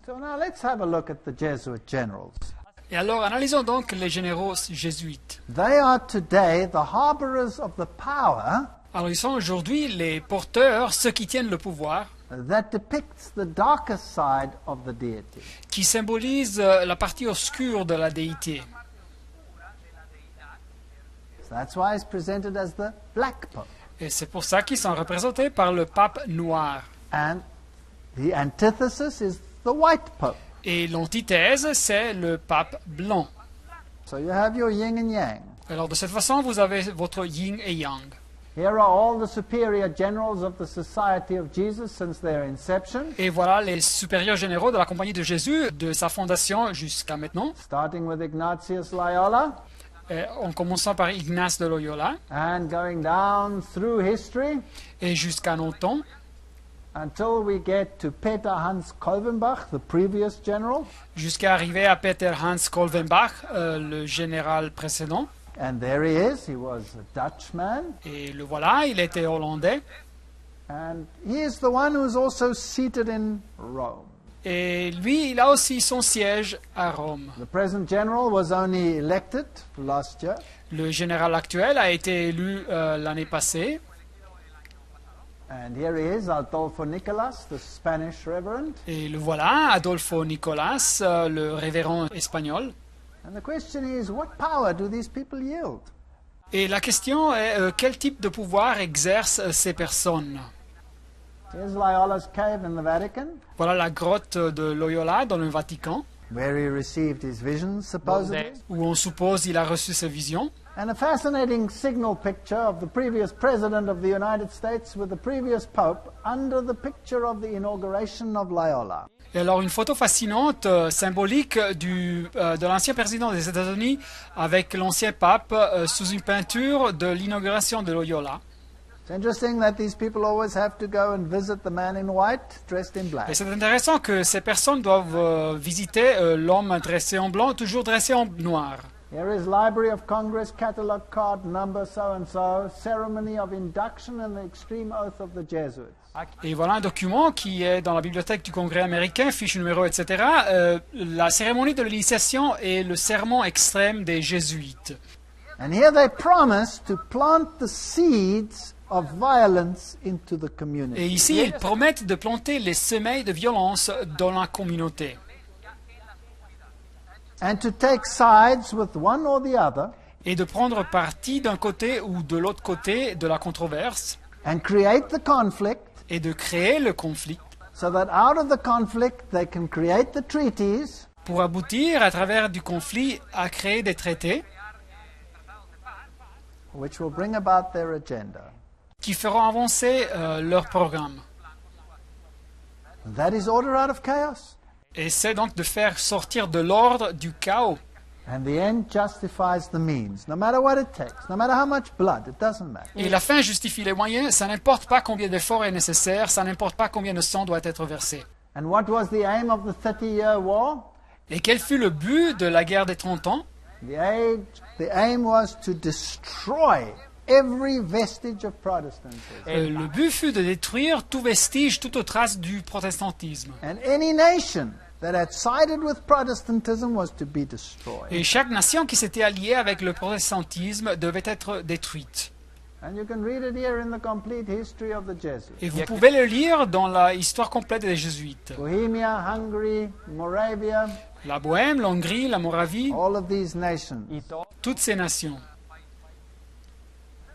So now let's have a look at the Jesuit generals. Et alors, analysons donc les généraux jésuites. They are today the harborers of the power Alors, ils sont aujourd'hui les porteurs, ceux qui tiennent le pouvoir, that depicts the darker side of the deity. qui symbolisent la partie obscure de la déité. So that's why he's presented as the Black Pope. Et c'est pour ça qu'ils sont représentés par le pape noir. And the antithesis is the White Pope. Et l'antithèse, c'est le pape blanc. So you have your yin and yang. Alors, de cette façon, vous avez votre yin et yang. Here are all the superior generals of the Society of Jesus since their inception, Et voilà les supérieurs généraux de la Compagnie de Jésus, de sa fondation jusqu'à maintenant, starting with Ignatius Loyola en commençant par Ignace de Loyola and going down through history et jusqu'à nos temps, until we get to Peter Hans Kolvenbach, the previous general. jusqu'à arriver à Peter Hans Kolvenbach, le général précédent. And there he is. He was a Dutchman. Et le voilà, il était hollandais. And he is the one who is also seated in Rome. Et lui, il a aussi son siège à Rome. The present general was only elected last year. Le général actuel a été élu l'année passée. And here he is, Adolfo Nicolas, the Spanish reverend. Et le voilà, Adolfo Nicolas, le révérend espagnol. And the question is, what power do these people yield? Et la question est, quel type de pouvoir exercent ces personnes? Here's Loyola's cave in the Vatican, Voilà la grotte de Loyola dans le Vatican, where he received his visions, supposedly. où on suppose il a reçu ses visions. And a fascinating signal picture of the previous president of the United States with the previous pope under the picture of the inauguration of Loyola. Et alors une photo fascinante, symbolique de l'ancien président des États-Unis avec l'ancien pape sous une peinture de l'inauguration de Loyola. It's interesting that these people always have to go and visit the man in white dressed in black. Et c'est intéressant que ces personnes doivent visiter l'homme dressé en blanc, toujours dressé en noir. Here is Library of Congress, catalogue card number so-and-so, ceremony of induction and the extreme oath of the Jesuits. Et voilà un document qui est dans la bibliothèque du Congrès américain, fiche numéro, etc. La cérémonie de l'initiation et le serment extrême des jésuites. And here they promise to plant the seeds of violence into the community. Et ici, ils promettent de planter les semelles de violence dans la communauté. And to take sides with one or the other Et de prendre parti d'un côté ou de l'autre côté de la controverse and create the conflict et de créer le conflit so that out of the conflict they can create the treaties pour aboutir à travers du conflit à créer des traités which will bring about their agenda. qui feront avancer leur programme. That is order out of chaos. Et c'est donc de faire sortir de l'ordre du chaos. And the end justifies the means. No matter what it takes, no matter how much blood, it doesn't matter. Et la fin justifie les moyens, ça n'importe pas combien d'efforts est nécessaire, ça n'importe pas combien de sang doit être versé. And what was the aim of the 30-year war? Et quel fut le but de la guerre des 30 ans? The aim was to destroy every vestige of Protestantism. Le but fut de détruire tout vestige, toute trace du protestantisme. And any nation that had sided with Protestantism was to be destroyed. Et chaque nation qui s'était alliée avec le protestantisme devait être détruite. And you can read it here in the complete history of the Jesuits. Et vous pouvez le lire dans la histoire complète des jésuites. Bohemia, Hungary, Moravia, La Bohème, la Hongrie, la Moravie, all of these nations. toutes ces nations.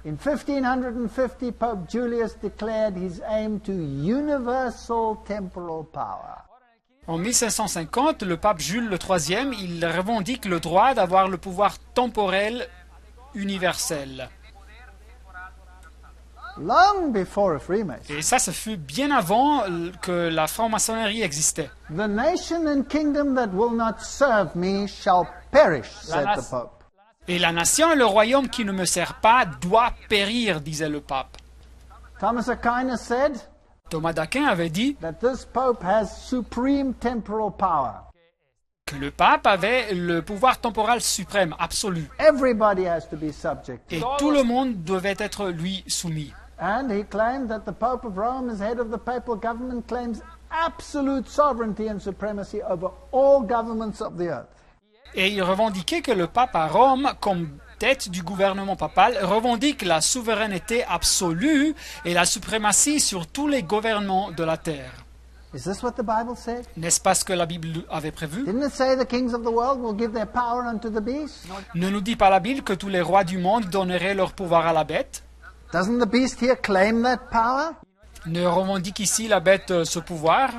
In 1550, Pope Julius declared his aim to universal temporal power. En 1550, le pape Jules III, il revendique le droit d'avoir le pouvoir temporel universel. Long before a Freemason. Et ça fut bien avant que la franc-maçonnerie existait. The nation and kingdom that will not serve me shall perish, said the Pope. Et la nation et le royaume qui ne me sert pas doit périr, disait le pape. Thomas Aquinas said Thomas d'Aquin avait dit that this Pope has supreme temporal power. que le pape avait le pouvoir temporel suprême, absolu. Everybody has to be subject to Et it. tout le monde devait être lui soumis. And he claimed that the Pope of Rome, as head of the papal government, claims absolute sovereignty and supremacy over all governments of the earth. Et il revendiquait que le pape à Rome, comme tête du gouvernement papal, revendique la souveraineté absolue et la suprématie sur tous les gouvernements de la terre. Is this what the Bible said? N'est-ce pas ce que la Bible avait prévu? Didn't it say the kings of the world will give their power unto the beast? Ne nous dit pas la Bible que tous les rois du monde donneraient leur pouvoir à la bête? Doesn't the beast here claim that power? Ne revendique ici la bête ce pouvoir?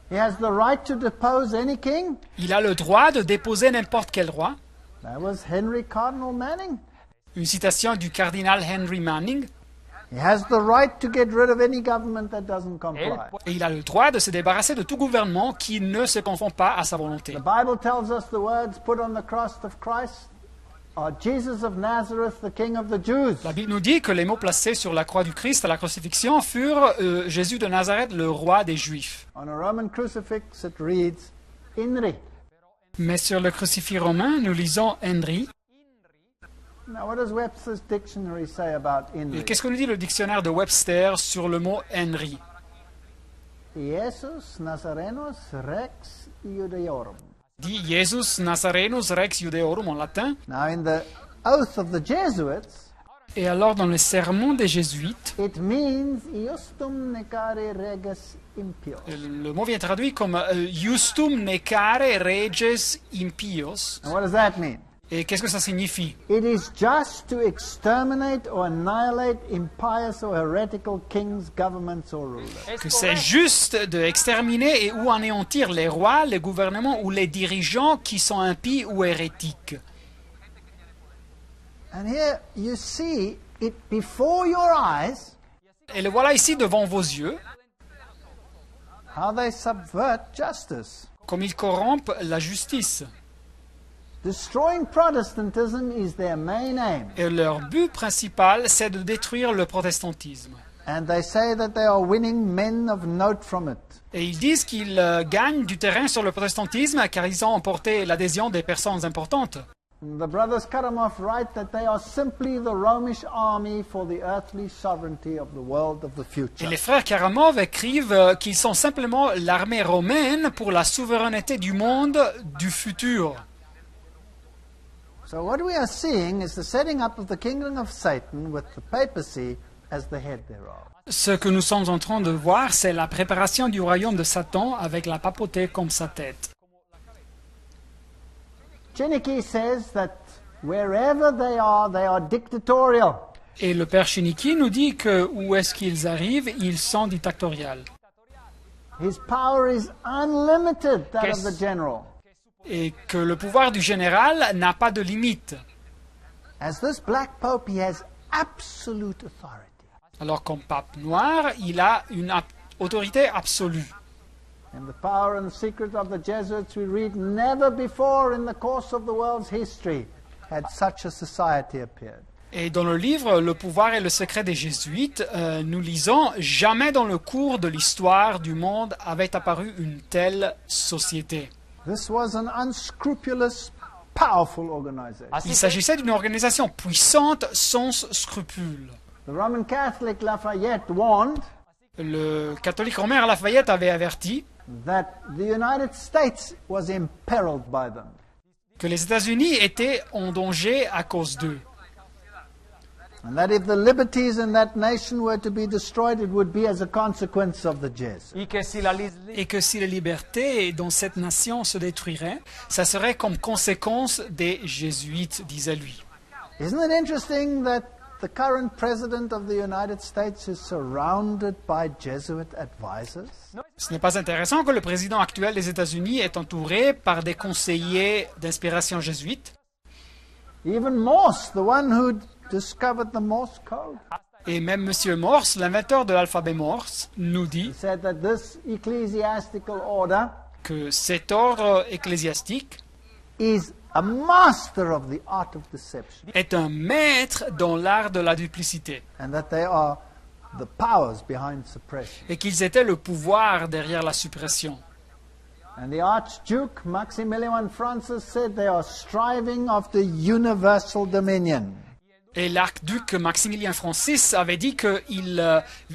He has the right to depose any king? Il a le droit de déposer n'importe quel roi. That was Henry Cardinal Manning. Une citation du cardinal Henry Manning. He has the right to get rid of any government that doesn't comply. Et il a le droit de se débarrasser de tout gouvernement qui ne se conforme pas à sa volonté. The Bible tells us the words put on the cross of Christ are Jesus of Nazareth, the King of the Jews. La Bible nous dit que les mots placés sur la croix du Christ à la crucifixion furent Jésus de Nazareth, le roi des Juifs. On a Roman crucifix it reads Inri. Mais sur le crucifix romain, nous lisons Henry. Now what does Webster's dictionary say about Et Inri? qu'est-ce que nous dit le dictionnaire de Webster sur le mot Henry? Jesus Nazarenus Rex Iudeorum. Dit Jesus Nazarenus Rex Iudeorum en latin. Now in the oath of the Jesuits, Et alors dans le sermon des Jésuites, it means iustum necare reges impios. le mot vient traduit comme Justum necare reges impios. And what does that mean? Et qu'est-ce que ça signifie? It is just to exterminate or annihilate impious or heretical kings, governments or rulers. Que c'est juste d'exterminer et ou anéantir les rois, les gouvernements ou les dirigeants qui sont impies ou hérétiques. And here you see it before your eyes, Et le voilà ici devant vos yeux, how they subvert justice. comme ils corrompent la justice. Destroying Protestantism is their main aim. Et leur but principal, c'est de détruire le protestantisme. And they say that they are winning men of note from it. Et ils disent qu'ils gagnent du terrain sur le protestantisme car ils ont emporté l'adhésion des personnes importantes. And the brothers Karamov write that they are simply the Romish army for the earthly sovereignty of the world of the Et future. les frères Karamov écrivent qu'ils sont simplement l'armée romaine pour la souveraineté du monde du futur. So what we are seeing is the setting up of the kingdom of Satan with the papacy as the head thereof. Ce que nous sommes en train de voir, c'est la préparation du royaume de Satan avec la papauté comme sa tête. Chiniki says that wherever they are dictatorial. Et le père Chiniki nous dit que où est-ce qu'ils arrivent, ils sont dictatoriaux. His power is unlimited, that of the general. Et que le pouvoir du général n'a pas de limite. As this black pope, he has absolute authority. Alors comme pape noir, il a une autorité absolue. And the power and the secret of the Jesuits we read, never before in the course of the world's history had such a society appeared. Et dans le livre Le pouvoir et le secret des Jésuites, nous lisons « Jamais dans le cours de l'histoire du monde avait apparu une telle société ». This was an unscrupulous, powerful organization. Il s'agissait d'une organisation puissante sans scrupules. The Roman Catholic Lafayette warned Le catholique Romain Lafayette avait averti that the United States was imperiled by them. que les États-Unis étaient en danger à cause d'eux. And that if the liberties in that nation were to be destroyed, it would be as a consequence of the Jesuits. Et que si les libertés dans cette nation se détruiraient, ça serait comme conséquence des Jésuites, disait lui. Isn't it interesting that the current president of the United States is surrounded by Jesuit advisors? Ce n'est pas intéressant que le président actuel des États-Unis est entouré par des conseillers d'inspiration jésuite. Even Morse, the one who discovered the Morse code, Et même M. Morse, l'inventeur de l'alphabet Morse, nous dit said that this ecclesiastical order que cet ordre ecclésiastique is a master of the art of deception, est un maître dans l'art de la duplicité and that they are the powers behind suppression. et qu'ils étaient le pouvoir derrière la suppression. And the Archduke Maximilian Francis said they are striving after universal dominion. Et l'archiduc Maximilien Francis avait dit que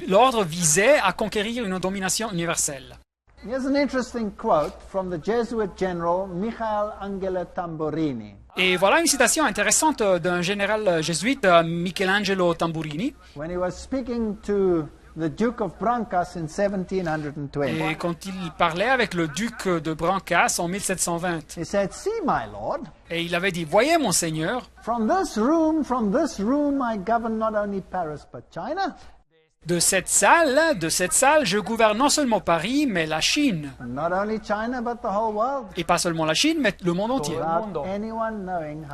l'ordre visait à conquérir une domination universelle. Here's an interesting quote from the Jesuit general Michael Angelo Tamburini. Et voilà une citation intéressante d'un général jésuite, Michelangelo Tamburini. When he was speaking to the Duke of Brancas in 1720. Et quand il parlait avec le duc de Brancas en 1720, He said, "See, my lord, et il avait dit, voyez mon seigneur, from this room, I govern not only Paris but China, de cette salle, je gouverne non seulement Paris, mais la Chine. and not only China but the whole world, Et pas seulement la Chine, mais le monde entier. without anyone knowing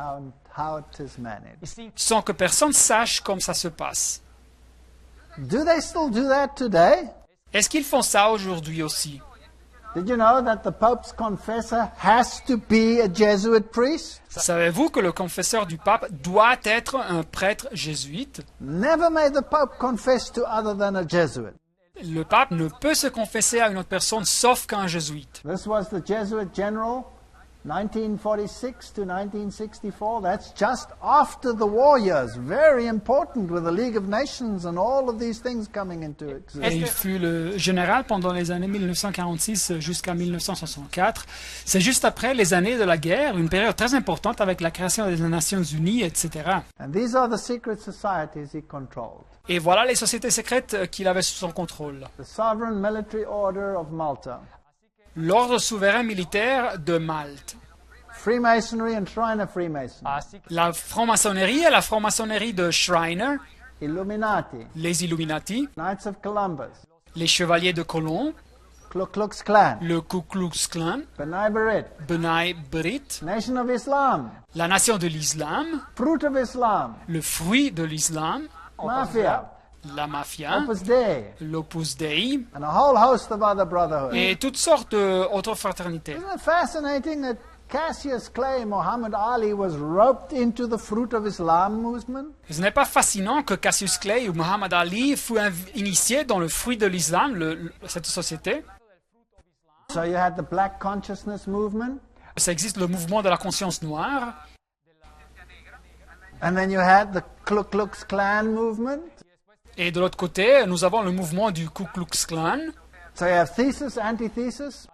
how it is managed." Sans que personne sache comment ça se passe. Do they still do that today? Est-ce qu'ils font ça aujourd'hui aussi? Did you know that the Pope's confessor has to be a Jesuit priest? Savez-vous que le confesseur du pape doit être un prêtre jésuite? Never may the Pope confess to other than a Jesuit. Le pape ne peut se confesser à une autre personne sauf qu'un jésuite. This was the Jesuit general, 1946 to 1964. That's just after the war years. Very important with the League of Nations and all of these things coming into Et existence. il fut le général pendant les années 1946 jusqu'à 1964. C'est juste après les années de la guerre, une période très importante avec la création des Nations Unies, etc. And these are the secret societies he controlled. Et voilà les sociétés secrètes qu'il avait sous son contrôle. The Sovereign Military Order of Malta, L'ordre souverain militaire de Malte. Freemasonry and Shriner Freemasonry, La franc-maçonnerie et la franc-maçonnerie de Shriner, Illuminati, les Illuminati, Knights of Columbus, les Chevaliers de Colomb, Ku Klux Klan, le Ku Klux Klan, B'nai B'rith, B'nai B'rith, Nation of Islam, la Nation de l'Islam, Fruit of Islam, le fruit de l'Islam, Mafia, la mafia, Opus Dei, l'Opus Dei and a whole host of other brotherhoods. et toutes sortes d'autres fraternités. Isn't it fascinating that Cassius Clay, Muhammad Ali, was roped into the Fruit of Islam movement? Ce n'est pas fascinant que Cassius Clay ou Muhammad Ali fut initié dans le fruit de l'Islam, cette société. So you had the Black Consciousness movement, Ça existe le mouvement de la conscience noire. and then you had the Ku Klux Klan movement. Et de l'autre côté, nous avons le mouvement du Ku Klux Klan. So you have thesis, antithesis,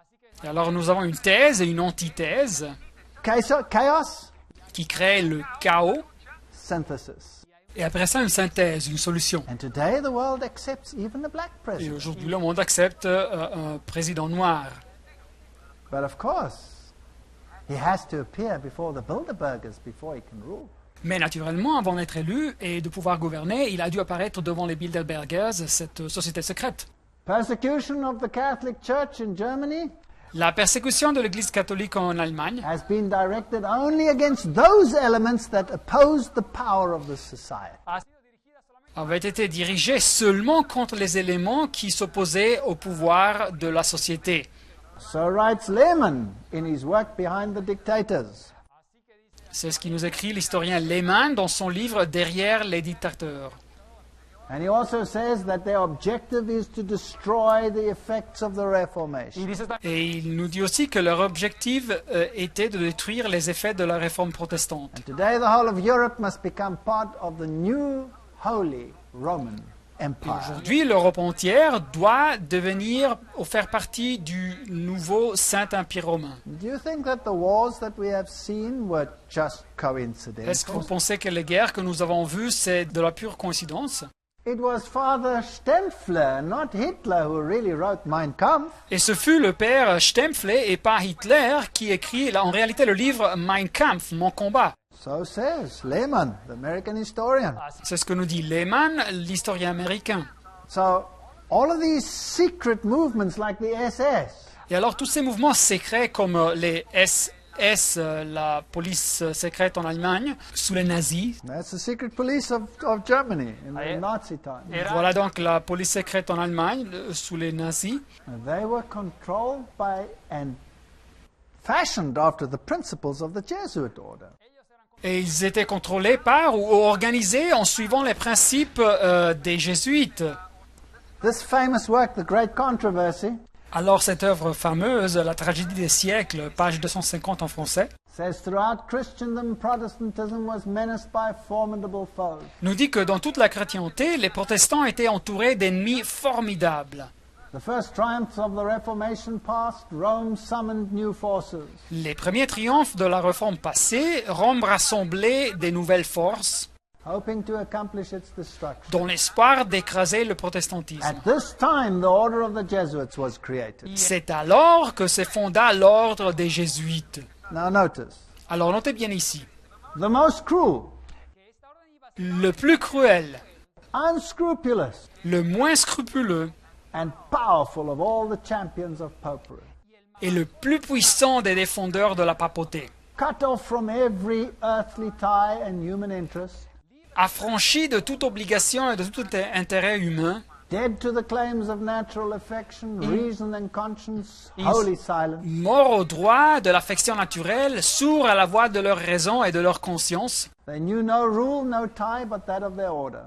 Et alors nous avons une thèse et une antithèse chaos, qui créent le chaos. synthesis. Et après ça, une synthèse, une solution. And today the world accepts even a black Et president. aujourd'hui, le monde accepte un président noir. But of course, he has to appear before the Bilderbergers before he can rule. Mais naturellement, avant d'être élu et de pouvoir gouverner, il a dû apparaître devant les Bilderbergers, cette société secrète. Persecution of the Catholic Church in Germany La persécution de l'Église catholique en Allemagne has been directed only against those elements that oppose the power of the society. avait été dirigée seulement contre les éléments qui s'opposaient au pouvoir de la société. So writes Lehman in his work Behind the Dictators. C'est ce qui nous écrit l'historien Lehman dans son livre Derrière les dictateurs. And he also says that their objective is to destroy the effects of the Reformation. Et il nous dit aussi que leur objectif était de détruire les effets de la réforme protestante. And today the whole of Europe must become part of the new Holy Roman Empire. Aujourd'hui, l'Europe entière doit devenir ou faire partie du nouveau Saint-Empire romain. Do you think that the wars that we have seen were just Est-ce que vous coincidental? pensez que les guerres que nous avons vues, c'est de la pure coïncidence? It was Father Stempfler, not Hitler, who really wrote Mein Kampf. Et ce fut le père Stempfler et pas Hitler qui écrit en réalité le livre Mein Kampf, Mon combat. So says Lehman, the American historian. C'est ce que nous dit Lehman, l'historien américain. So all of these secret movements like the SS, Et alors tous ces mouvements secrets comme les SS, la police secrète en Allemagne, sous les nazis. that's the secret police of Germany in the Nazi time. Voilà donc la police secrète en Allemagne, sous les nazis. And they were controlled by and fashioned after the principles of the Jesuit order. Et ils étaient contrôlés par ou organisés en suivant les principes des jésuites. This famous work, The Great Controversy, Alors cette œuvre fameuse, La tragédie des siècles, page 250 en français, says throughout Christendom, Protestantism was menaced by formidable foes. nous dit que dans toute la chrétienté, les protestants étaient entourés d'ennemis formidables. The first triumphs of the Reformation passed, Rome summoned new forces. Les premiers triomphes de la Réforme passée, Rome rassemblait des nouvelles forces Hoping to accomplish its destruction. dans l'espoir d'écraser le protestantisme. At this time, the order of the Jesuits was created. C'est alors que se fonda l'ordre des Jésuites. Now notice, Alors notez bien ici, the most cruel, le plus cruel, unscrupulous, le moins scrupuleux and powerful of all the champions of popery, et le plus puissant des défendeurs de la papauté, cut off from every earthly tie and human interest, affranchi de toute obligation et de tout intérêt humain, dead to the claims of natural affection, reason and conscience, wholly silent, morts au droit de l'affection naturelle, sourds à la voix de leur raison et de leur conscience. they knew no rule, no tie but that of their order.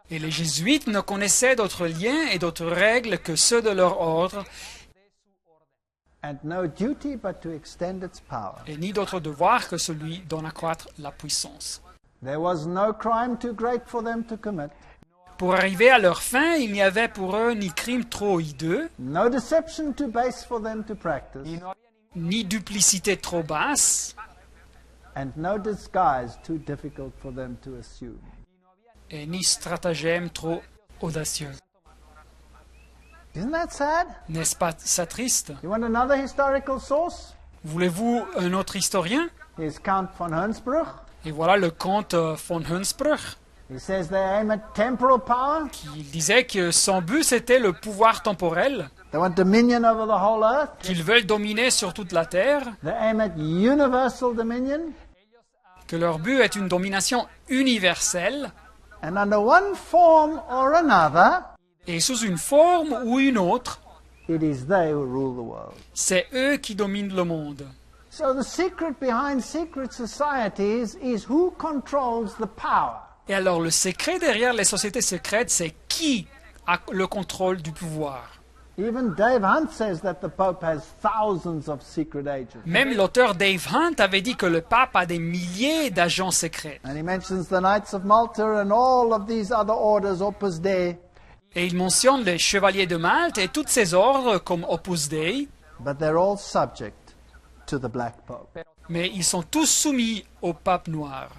Et les jésuites ne connaissaient d'autres liens et d'autres règles que ceux de leur ordre, And no duty but to extend its power. et ni d'autre devoir que celui d'en accroître la puissance. There was no crime too great for them to commit, Pour arriver à leur fin, il n'y avait pour eux ni crime trop hideux, no deception too base for them to practice, ni duplicité trop basse, and no disguise too difficult for them to assume. et ni stratagème trop audacieux. Isn't that sad? N'est-ce pas ça triste? You want another historical source? Voulez-vous un autre historien? Here's Count von Hunsbruch. Et voilà le comte von Hunsbruch, He says they aim at temporal power. qui disait que son but c'était le pouvoir temporel, They want dominion over the whole earth. qu'ils veulent dominer sur toute la terre, They aim at universal dominion. que leur but est une domination universelle, And under one form or another, et sous une forme ou une autre, it is they who rule the world. c'est eux qui dominent le monde. So the secret behind secret societies is who controls the power. Et alors le secret derrière les sociétés secrètes, c'est qui a le contrôle du pouvoir. Even Dave Hunt says that the Pope has thousands of secret agents. Même l'auteur Dave Hunt avait dit que le pape a des milliers d'agents secrets. And he mentions the Knights of Malta and all of these other orders, Opus Dei. Et il mentionne les chevaliers de Malte et tous ces ordres comme Opus Dei, But they're all subject to the Black Pope. mais ils sont tous soumis au pape noir.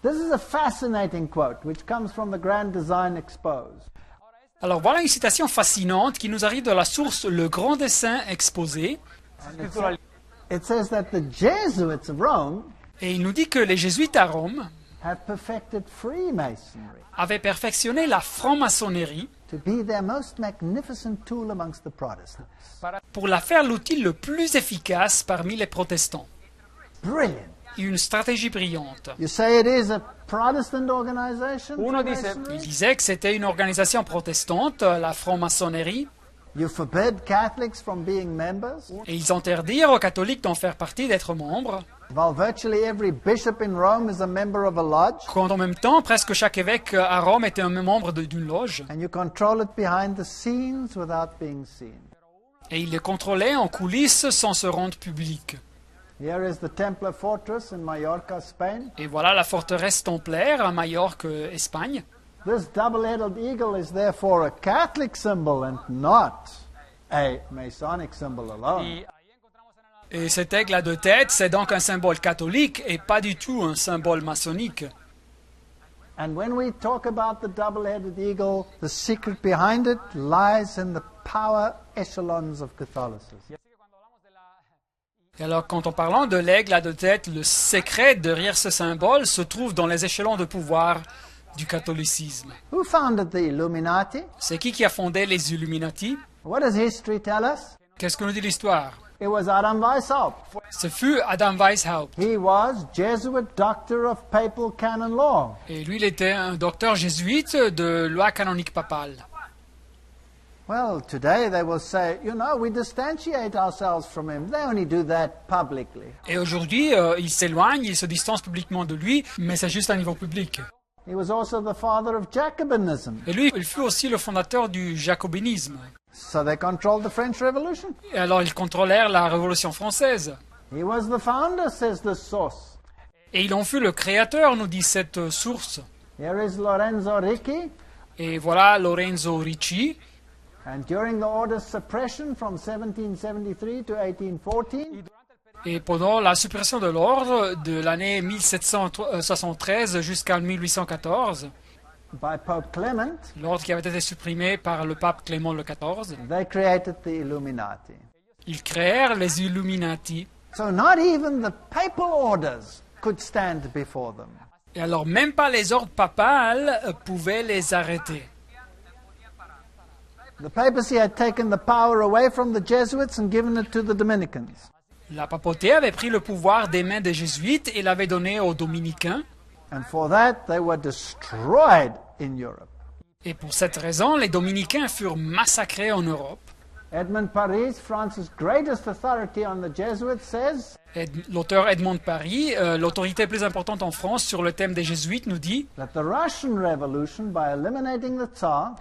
This is a fascinating quote which comes from the Grand Design Exposed. Alors voilà une citation fascinante qui nous arrive de la source Le Grand Dessein exposé, It says that the Jesuits of Rome et il nous dit que les jésuites à Rome have perfected Freemasonry avaient perfectionné la franc-maçonnerie to be their most magnificent tool amongst the Protestants. pour la faire l'outil le plus efficace parmi les protestants. Brilliant. Une stratégie brillante. You say it is a Protestant organization? Il Freemasonry? disait que c'était une organisation protestante, la franc-maçonnerie, You forbid Catholics from being members? et ils interdirent aux catholiques d'en faire partie, d'être membres, While virtually every bishop in Rome is a member of a lodge, quand en même temps, presque chaque évêque à Rome était un membre d'une loge, and you control it behind the scenes without being seen. et ils les contrôlaient en coulisses sans se rendre public. Here is the Templar Fortress in Mallorca, Spain. Et voilà la forteresse templaire à Majorque, Espagne. This double-headed eagle is therefore a Catholic symbol and not a Masonic symbol alone. Et cet aigle à deux têtes, c'est donc un symbole catholique et pas du tout un symbole maçonnique. And when we talk about the double-headed eagle, the secret behind it lies in the power echelons of Catholicism. Et alors, quand on parle de l'aigle à deux têtes, le secret derrière ce symbole se trouve dans les échelons de pouvoir du catholicisme. Who founded the Illuminati? C'est qui a fondé les Illuminati? What does history tell us? Qu'est-ce que nous dit l'histoire? It was Adam Weishaupt. Ce fut Adam Weishaupt. He was Jesuit doctor of papal canon law. Et lui, il était un docteur jésuite de loi canonique papale. Well, today they will say, you know, we distantiate ourselves from him. They only do that publicly. Et aujourd'hui, il s'éloigne, il se distance publiquement de lui, mais c'est juste à niveau public. He was also the father of Jacobinism. Et lui, il fut aussi le fondateur du jacobinisme. So they controlled the French Revolution. Et alors, ils contrôlèrent la Révolution française. He was the founder, says this source. Et il en fut le créateur, nous dit cette source. Here is Lorenzo Ricci. Et voilà Lorenzo Ricci. And during the order's suppression from 1773 to 1814, Et pendant la suppression de l'ordre de l'année 1773 jusqu'à 1814, by Pope Clement, l'ordre qui avait été supprimé par le pape Clément XIV, they created the Illuminati. ils créèrent les Illuminati. So not even the papal orders could stand before them. Et alors même pas les ordres papales pouvaient les arrêter. The papacy had taken the power away from the Jesuits and given it to the Dominicans. La papauté avait pris le pouvoir des mains des jésuites et l'avait donné aux dominicains. And for that, they were destroyed in Europe. Et pour cette raison, les dominicains furent massacrés en Europe. Edmund Paris, France's greatest authority on the Jesuits, says L'auteur Edmond de Paris, l'autorité plus importante en France sur le thème des jésuites, nous dit that the Russian Revolution, by eliminating the Tsar,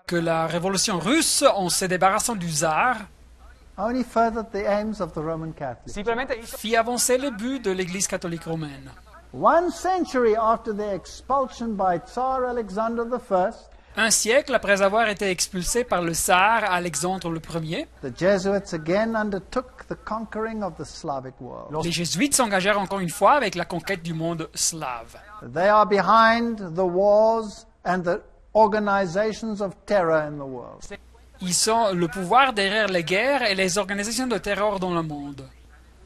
que la révolution russe, en se débarrassant du tsar, only furthered the aims of the Roman Catholics. fit avancer le but de l'Église catholique romaine. 1 century after their expulsion by Tsar Alexander I, Un siècle après avoir été expulsé par le tsar Alexandre Ier, the Jesuits again undertook the conquering of the Slavic world. les jésuites s'engagèrent encore une fois avec la conquête du monde slave. They are behind the wars and the organizations of terror in the world. Ils sont le pouvoir derrière les guerres et les organisations de terreur dans le monde.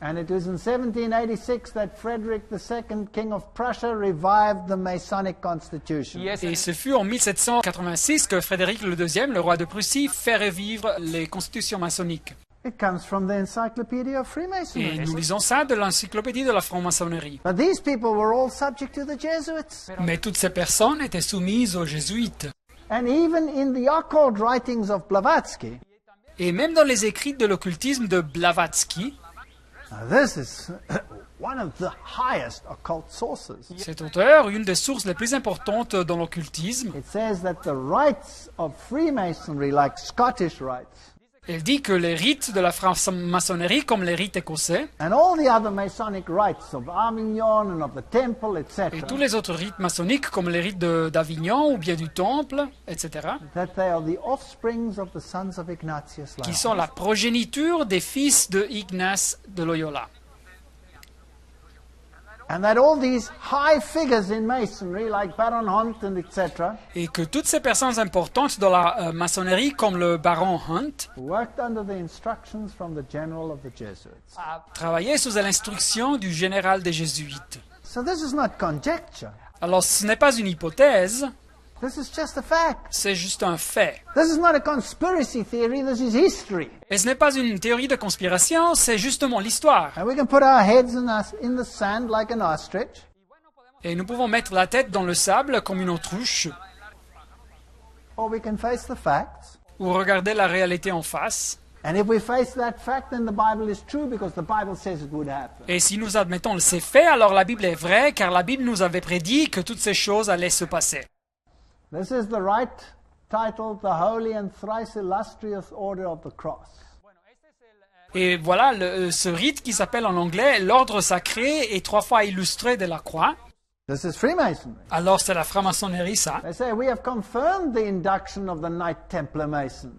And it was in 1786 that Frederick II, King of Prussia, revived the Masonic Constitution. Et ce fut en 1786 que Frédéric II, le roi de Prussie, fait revivre les constitutions maçonniques. It comes from the Encyclopedia of Et Freemasonry. nous lisons ça de l'encyclopédie de la franc-maçonnerie. But these people were all subject to the Jesuits. Mais toutes ces personnes étaient soumises aux jésuites. And even in the occult writings of Blavatsky, Et même dans les écrits de l'occultisme de Blavatsky, now this is one of the highest occult sources. cet auteur, une des sources les plus importantes dans l'occultisme, It says that the rites of Freemasonry, like Scottish rites, elle dit que les rites de la franc-maçonnerie, comme les rites écossais, and all the other Masonic rites of Avignon and of the temple, et tous etc., les autres rites maçonniques, comme les rites d'Avignon ou bien du Temple, etc., that they are the offsprings of the sons of Ignatius qui Loyola. sont la progéniture des fils de Ignace de Loyola. And that all these high figures in Masonry, like Baron Hunt and etc., Et que toutes ces personnes importantes dans la maçonnerie, comme le baron Hunt, worked under the instructions from the general of the Jesuits. travaillaient sous l'instruction du général des jésuites. So this is not conjecture. Alors ce n'est pas une hypothèse, This is just a fact. c'est juste un fait. This is not a conspiracy theory, this is history. Et ce n'est pas une théorie de conspiration, c'est justement l'histoire. And we can put our heads in the sand like an ostrich, Et nous pouvons mettre la tête dans le sable comme une autruche, or we can face the facts. ou regarder la réalité en face. And if we face that fact, then the Bible is true because the Bible says it would happen. Et si nous admettons ces faits, alors la Bible est vraie, car la Bible nous avait prédit que toutes ces choses allaient se passer. This is the rite titled the Holy and Thrice Illustrious Order of the Cross. Et voilà ce rite qui s'appelle en anglais l'ordre sacré et 3 fois illustré de la croix. This is Freemasonry. Alors c'est la franc-maçonnerie, ça. They say we have confirmed the induction of the Knight Templar Mason.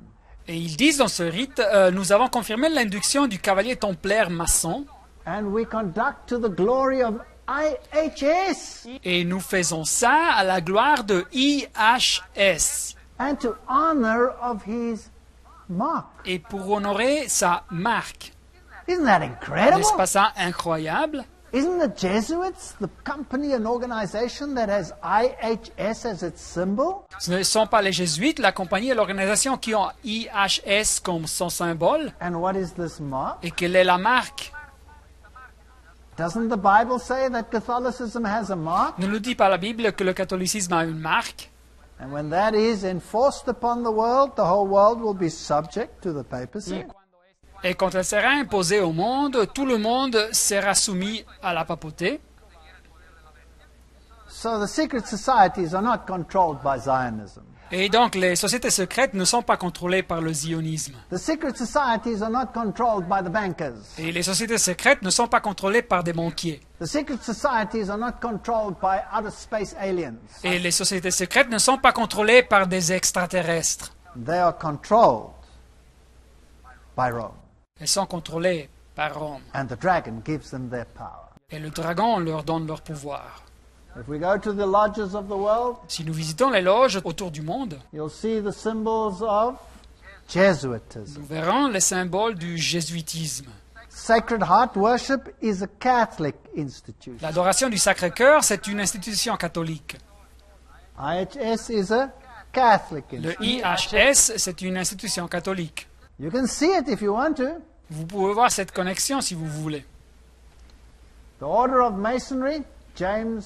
Et ils disent dans ce rite, nous avons confirmé l'induction du cavalier templaire maçon, And we conduct to the glory of IHS et nous faisons ça à la gloire de IHS, and to honor of his mark. et pour honorer sa marque. Isn't that incredible? N'est-ce pas ça incroyable? Isn't the Jesuits the company and organization that has IHS as its symbol? Ce ne sont pas les jésuites, la compagnie et l'organisation qui ont IHS comme son symbole. And what is this mark? Et quelle est la marque? Doesn't the Bible say that Catholicism has a mark? Ne nous dit pas la Bible que le catholicisme a une marque? And when that is enforced upon the whole world will be subject to the papacy. Et quand elle sera imposée au monde, tout le monde sera soumis à la papauté. So the secret societies are not controlled by Zionism. Et donc, les sociétés secrètes ne sont pas contrôlées par le zionisme. The secret societies are not controlled by the bankers. Et les sociétés secrètes ne sont pas contrôlées par des banquiers. The secret societies are not controlled by outer space aliens. Et les sociétés secrètes ne sont pas contrôlées par des extraterrestres. They are controlled by Rome. Elles sont contrôlées par Rome. And the dragon gives them their power. Et le dragon leur donne leur pouvoir. If we go to the lodges of the world, Si nous visitons les loges autour du monde, you'll see the symbols of Jesuitism. nous verrons les symboles du jésuitisme. Sacred Heart worship is a Catholic institution. L'adoration du Sacré-Cœur, c'est une institution catholique. IHS is a Catholic Le institution. IHS, c'est une institution catholique. You can see it if you want to. Vous pouvez voir cette connexion si vous voulez. The Order of Masonry, James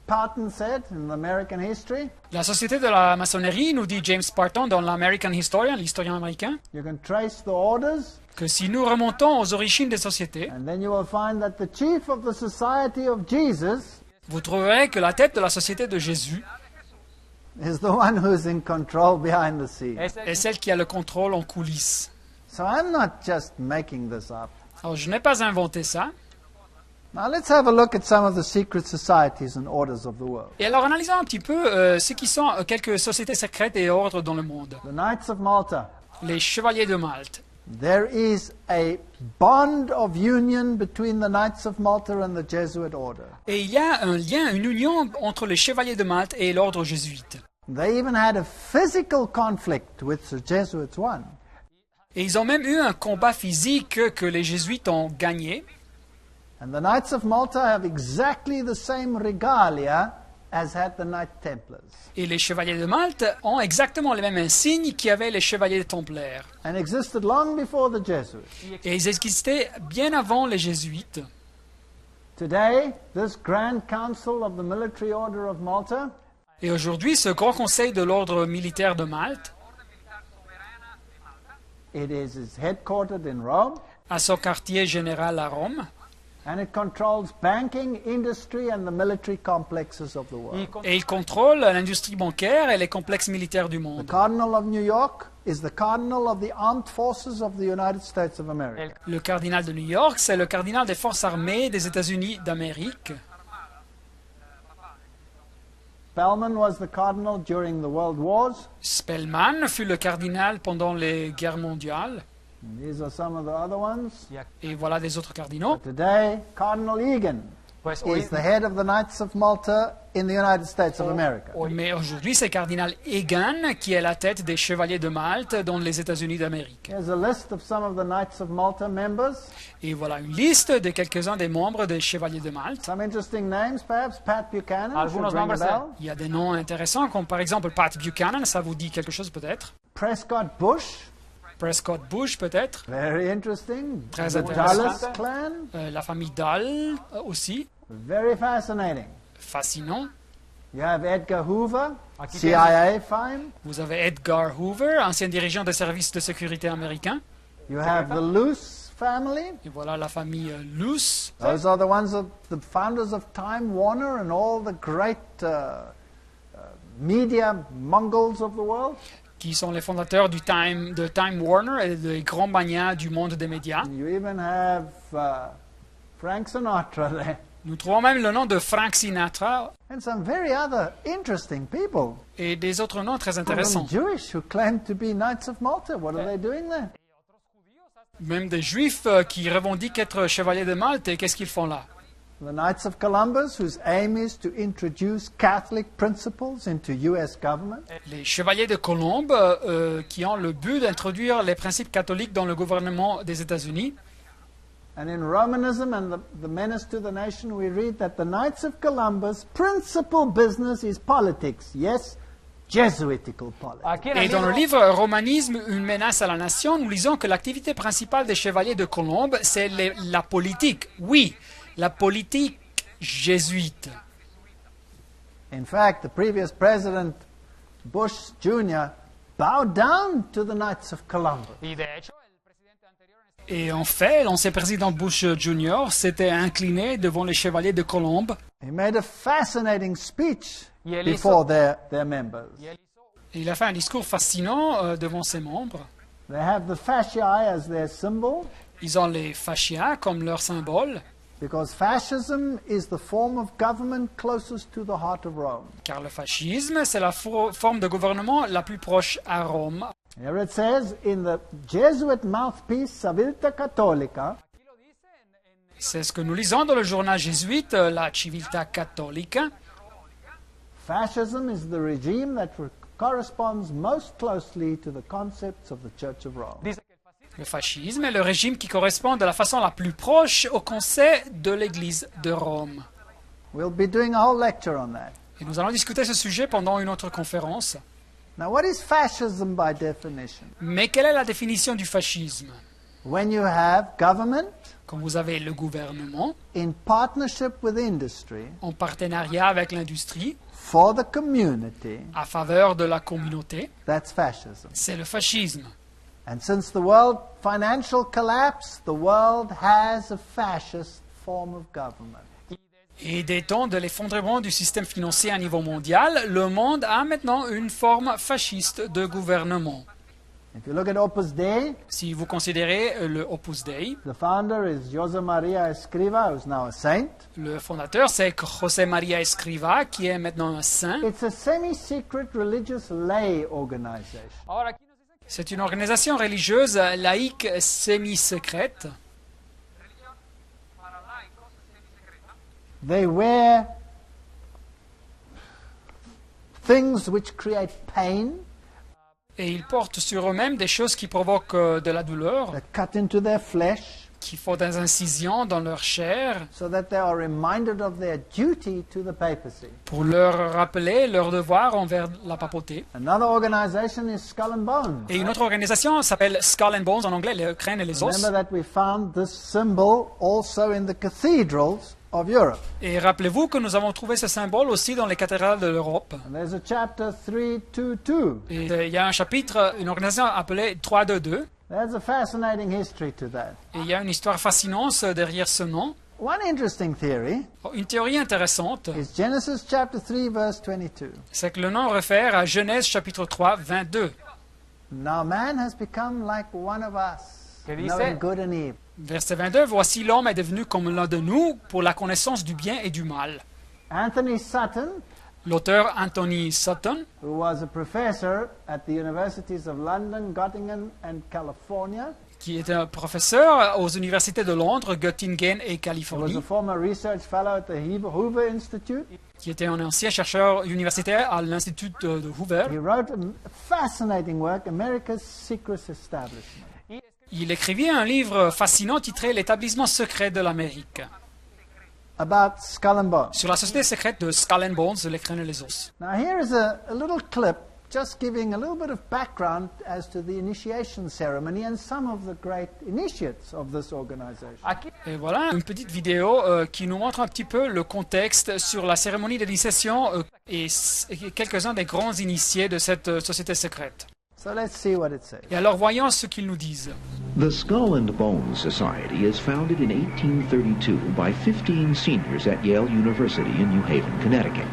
Parton said in American history, La société de la maçonnerie, nous dit James Parton dans l'American Historian, l'historien américain, you can trace the orders, que si nous remontons aux origines des sociétés, and then you will find that the chief of the Society of Jesus vous trouverez que la tête de la société de Jésus is the one who's in control behind the scenes. est celle qui a le contrôle en coulisses. So I'm not just making this up. Alors, je n'ai pas inventé ça. Now let's have a look at some of the secret societies and orders of the world. Et alors, analysons un petit peu ce qui sont quelques sociétés secrètes et ordres dans le monde. The Knights of Malta. Les Chevaliers de Malte. There is a bond of union between the Knights of Malta and the Jesuit order. Et il y a un lien, une union entre les Chevaliers de Malte et l'ordre jésuite. They even had a physical conflict with the Jesuits won. Et ils ont même eu un combat physique que les jésuites ont gagné. And the Knights of Malta have exactly the same regalia as had the Knight Templars. Et les Chevaliers de Malte ont exactement les mêmes insignes qu'avaient les Chevaliers templaires. And existed long before the Jesuits. Et ils existaient bien avant les jésuites. Today, this Grand Council of the Military Order of Malta Et aujourd'hui, ce grand conseil de l'ordre militaire de Malte is headquartered in Rome, a son quartier général à Rome. and it controls banking, industry, and the military complexes of the world. Et il contrôle l'industrie bancaire et les complexes militaires du The monde. Cardinal of New York is the Cardinal of the Armed Forces of the United States of America. Le cardinal de New York, c'est le cardinal des forces armées des États-Unis d'Amérique. Spellman was the Cardinal during the World Wars. Spellman fut le cardinal pendant les guerres mondiales. And these are some of the other ones. Et voilà des autres cardinaux. Today, Cardinal Egan is the head of the Knights of Malta in the United States of America. Mais aujourd'hui, c'est cardinal Egan qui est la tête des Chevaliers de Malte dans les États-Unis d'Amérique. Here's a list of some of the Knights of Malta members. Et voilà une liste de quelques-uns des membres des Chevaliers de Malte. Some interesting names, perhaps. Pat Buchanan should Algunos ring a nombres, bell. Il y a des noms intéressants, comme par exemple Pat Buchanan, ça vous dit quelque chose peut-être. Prescott Bush, Prescott Bush peut-être. very interesting. Très The intéressant. Dulles clan, La famille Dahl aussi. very fascinating. Fascinant. You have Edgar Hoover, Aquí CIA fame. Vous avez Edgar Hoover, ancien dirigeant des services de sécurité américains. You have the Luce family. Et voilà la famille Luce. Those are the ones of the founders of Time Warner and all the great media mongols of the world. Qui sont les fondateurs de Time Warner et des grands magnats du monde des médias. You even have Frank Sinatra there. Nous trouvons même le nom de Frank Sinatra And some very other interesting people. et des autres noms très Some intéressants. Jewish who claim to be Knights of Malta. What are they doing there? Même des juifs qui revendiquent être chevaliers de Malte, et qu'est-ce qu'ils font là? The Knights of Columbus, whose aim is to introduce Catholic principles into U.S. government. Les chevaliers de Colombe qui ont le but d'introduire les principes catholiques dans le gouvernement des États-Unis. And in Romanism and the Menace to the Nation, we read that the Knights of Columbus' principal business is politics. Yes, Jesuitical politics. Aquí en el Et dans le libro, livre Romanisme, une menace à la nation, nous lisons que l'activité principale des chevaliers de Colombe, c'est la politique. Oui, la politique jésuite. In fact, the previous president, Bush Jr., bowed down to the Knights of Columbus. y de hecho, el presidente anterior en Et en fait, l'ancien président Bush Jr. s'était incliné devant les chevaliers de Colombe. He made a fascinating speech Y él before their members. y él hizo Et il a fait un discours fascinant devant ses membres. They have the fasciae as their symbol, Ils ont les fascias comme leur symbole, because fascism is the form of government closest to the heart of Rome. car le fascisme, c'est la forme de gouvernement la plus proche à Rome. Here it says, in the Jesuit mouthpiece Civiltà Cattolica, C'est ce que nous lisons dans le journal jésuite, la Civiltà Cattolica. fascism is the regime that corresponds most closely to the concepts of the Church of Rome. Le fascisme est le régime qui correspond de la façon la plus proche au conseil de l'Église de Rome. We'll be doing a whole lecture on that. Et nous allons discuter ce sujet pendant une autre conférence. Now, what is fascism by definition? Mais quelle est la définition du fascisme? When you have government Quand vous avez le gouvernement, in partnership with industry en partenariat avec l'industrie, for the community, à faveur de la communauté, that's fascism. c'est le fascisme. And since the world financial collapse, the world has a fascist form of government. Et des temps de l'effondrement du système financier à niveau mondial, le monde a maintenant une forme fasciste de gouvernement. If you look at Opus Dei, Si vous considérez le Opus Dei, the founder is José María Escrivá, who's now a saint. le fondateur c'est José María Escrivá, qui est maintenant un saint. It's a semi-secret religious lay organization. Ahora aquí nos dicen que C'est une organisation religieuse laïque semi-secrète. para laicos semisecreta. They wear things which create pain, Et ils portent sur eux-mêmes des choses qui provoquent de la douleur, that cut into their flesh, qui font des incisions dans leur chair, so that they are reminded of their duty to the papacy. pour leur rappeler leur devoir envers la papauté. Another organization is Skull and Bones. Et une autre organisation s'appelle Skull and Bones, en anglais, les crânes et les os. Remember that we found this symbol also in the cathedrals of Europe. Et rappelez-vous que nous avons trouvé ce symbole aussi dans les cathédrales de l'Europe. And there's a chapter 322. Et il y a un chapitre, une organisation appelée 322. There's a fascinating history to that. Et il y a une histoire fascinante derrière ce nom. One interesting theory Une théorie intéressante, is Genesis chapter 3 verse 22. c'est que le nom réfère à Genèse chapitre 3, 22. Now man has become like one of us, Que dice? knowing good and evil. Verset 22, voici l'homme est devenu comme l'un de nous pour la connaissance du bien et du mal. Anthony Sutton, L'auteur Anthony Sutton, who was a professor at the universities of London, Göttingen and California, qui était un professeur aux universités de Londres, Göttingen et he was Californie, a former research fellow at the Hoover Institute. qui était un ancien chercheur universitaire à l'Institut de Hoover. He wrote a fascinating work, America's Secret Establishment. Il écrivit un livre fascinant titré L'établissement secret de l'Amérique, About Skull and Bones. sur la société secrète de Skull and Bones, les crânes et les os. Now here is a little clip just giving a little bit of background as to the initiation ceremony and some of the great initiates of this organization. Aquí Et voilà une petite vidéo qui nous montre un petit peu le contexte sur la cérémonie d'initiation et quelques-uns des grands initiés de cette société secrète. So let's see what it says. Et alors voyons ce qu'ils nous disent. The Skull and Bones Society is founded in 1832 by 15 seniors at Yale University in New Haven, Connecticut.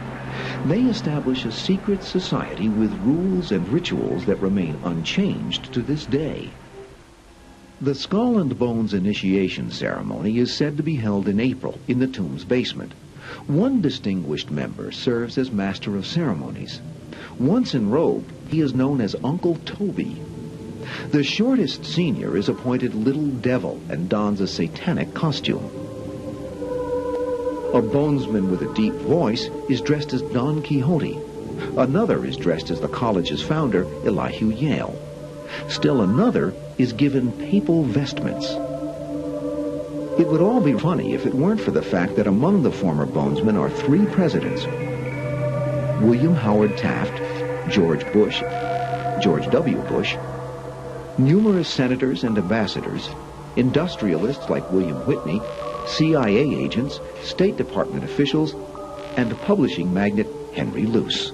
They establish a secret society with rules and rituals that remain unchanged to this day. The Skull and Bones initiation ceremony is said to be held in April in the tomb's basement. One distinguished member serves as master of ceremonies. Once enrobed, he is known as Uncle Toby. The shortest senior is appointed Little Devil and dons a satanic costume. A bonesman with a deep voice is dressed as Don Quixote. Another is dressed as the college's founder, Elihu Yale. Still another is given papal vestments. It would all be funny if it weren't for the fact that among the former bonesmen are three presidents: William Howard Taft, George Bush, George W. Bush, numerous senators and ambassadors, industrialists like William Whitney, CIA agents, State Department officials, and publishing magnate Henry Luce.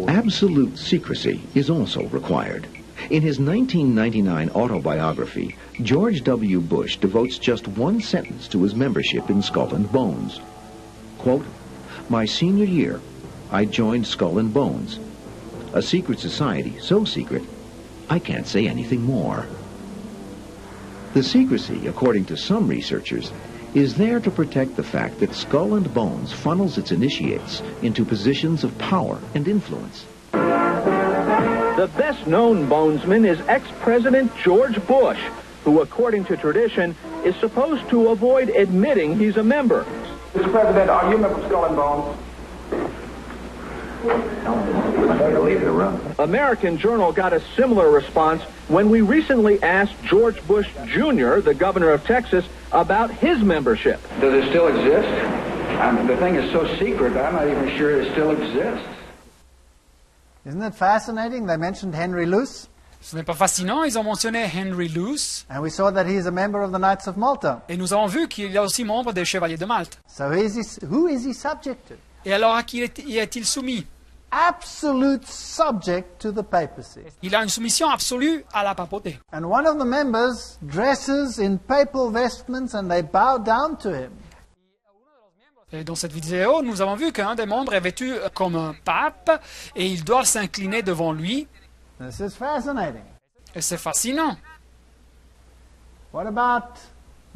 Absolute secrecy is also required. In his 1999 autobiography, George W. Bush devotes just one sentence to his membership in Skull and Bones. Quote, "My senior year, I joined Skull and Bones. A secret society so secret, I can't say anything more. The secrecy, according to some researchers, is there to protect the fact that Skull and Bones funnels its initiates into positions of power and influence. The best-known Bonesman is ex-President George Bush, who, according to tradition, is supposed to avoid admitting he's a member. Mr. President, are you a member of Skull and Bones? American Journal got a similar response when we recently asked George Bush Jr., the governor of Texas, about his membership. Does it still exist? The thing is so secret, I'm not even sure it still exists. Isn't it fascinating? They mentioned Henry Luce, Ce n'est pas fascinant, ils ont mentionné Henry Luce, and we saw that he is a member of the Knights of Malta. et nous avons vu qu'il est aussi membre des Chevaliers de Malte. So who is he subject to? Et alors à qui est-il soumis? Absolute subject to the papacy. Il a une soumission absolue à la papauté. And one of the members dresses in papal vestments and they bow down to him. Et dans cette vidéo, nous avons vu qu'un des membres est vêtu comme un pape et il doit s'incliner devant lui. This is fascinating. Et c'est fascinant. What about